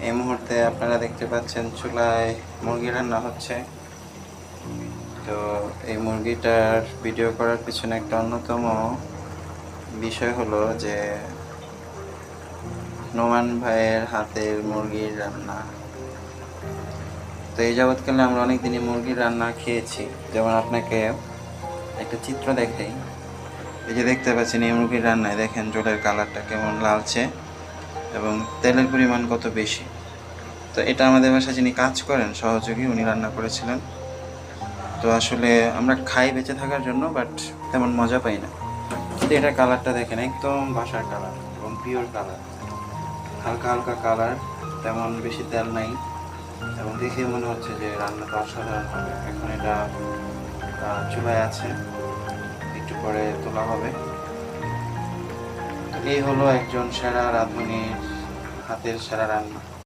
এই মুহূর্তে আপনারা দেখতে পাচ্ছেন চুলায় মুরগি রান্না হচ্ছে। তো এই মুরগিটার ভিডিও করার পিছনে একটা অন্যতম বিষয় হলো যে নোমান ভাইয়ের হাতের মুরগির রান্না। তো এই যাবৎকালে আমরা অনেকদিনই মুরগির রান্না খেয়েছি। যেমন আপনাকে একটা চিত্র দেখাই। এই যে দেখতে পাচ্ছেন এই মুরগির রান্নায় দেখেন ঝোলের কালারটা কেমন লালচে এবং তেলের পরিমাণ কত বেশি। তো এটা আমাদের বাসায় যিনি কাজ করেন সহযোগী, উনি রান্না করেছিলেন। তো আসলে আমরা খাই বেঁচে থাকার জন্য, বাট তেমন মজা পাই না। কিন্তু এটার কালারটা দেখেন, একদম বাসার কালার এবং পিওর কালার, হালকা হালকা কালার, তেমন বেশি তেল নাই এবং দেখে মনে হচ্ছে যে রান্নাটা অসাধারণ হবে। এখন এটা চুলায় আছে, একটু পরে তোলা হবে। তো এই হলো একজন সেরা রাঁধুনির হাতের সেরা রান্না।